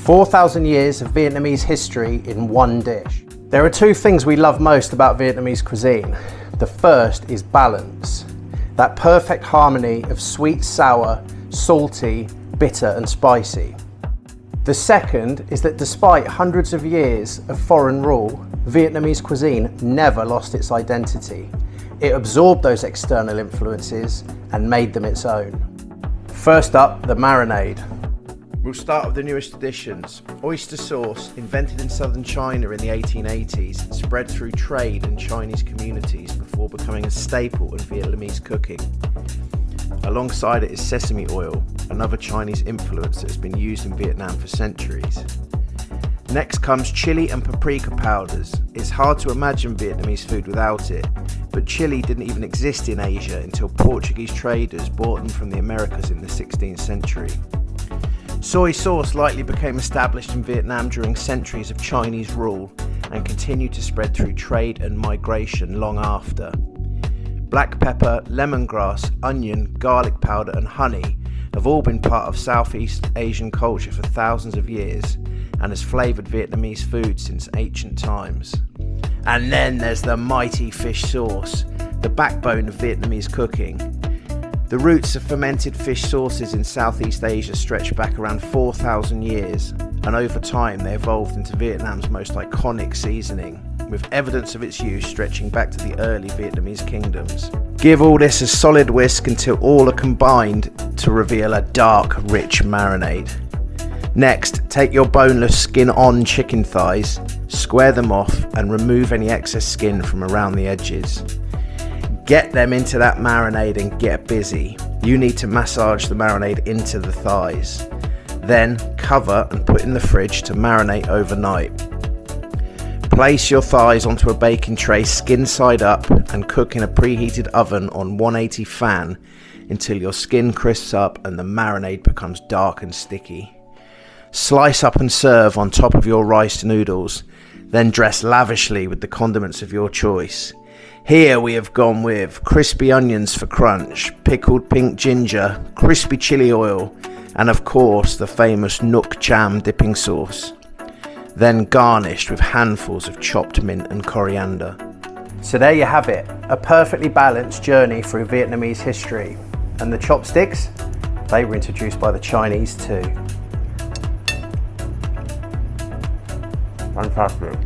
4,000 years of Vietnamese history in one dish. There are two things we love most about Vietnamese cuisine. The first is balance. That perfect harmony of sweet, sour, salty, bitter and spicy. The second is that despite hundreds of years of foreign rule, Vietnamese cuisine never lost its identity. It absorbed those external influences and made them its own. First up, the marinade. We'll start with the newest additions. Oyster sauce, invented in southern China in the 1880s, spread through trade and Chinese communities before becoming a staple in Vietnamese cooking. Alongside it is sesame oil, another Chinese influence that has been used in Vietnam for centuries. Next comes chilli and paprika powders. It's hard to imagine Vietnamese food without it, but chilli didn't even exist in Asia until Portuguese traders brought them from the Americas in the 16th century. Soy sauce likely became established in Vietnam during centuries of Chinese rule and continued to spread through trade and migration long after. Black pepper, lemongrass, onion, garlic powder and honey have all been part of Southeast Asian culture for thousands of years and has flavoured Vietnamese food since ancient times. And then there's the mighty fish sauce, the backbone of Vietnamese cooking. The roots of fermented fish sauces in Southeast Asia stretch back around 4,000 years, and over time they evolved into Vietnam's most iconic seasoning, with evidence of its use stretching back to the early Vietnamese kingdoms. Give all this a solid whisk until all are combined to reveal a dark, rich marinade. Next, take your boneless skin-on chicken thighs, square them off and remove any excess skin from around the edges. Get them into that marinade and get busy. You need to massage the marinade into the thighs. Then cover and put in the fridge to marinate overnight. Place your thighs onto a baking tray skin side up and cook in a preheated oven on 180 fan until your skin crisps up and the marinade becomes dark and sticky. Slice up and serve on top of your rice noodles, then dress lavishly with the condiments of your choice. Here we have gone with crispy onions for crunch, pickled pink ginger, crispy chili oil, and of course the famous Nuoc Cham dipping sauce. Then garnished with handfuls of chopped mint and coriander. So there you have it, a perfectly balanced journey through Vietnamese history. And the chopsticks, they were introduced by the Chinese too. Fantastic.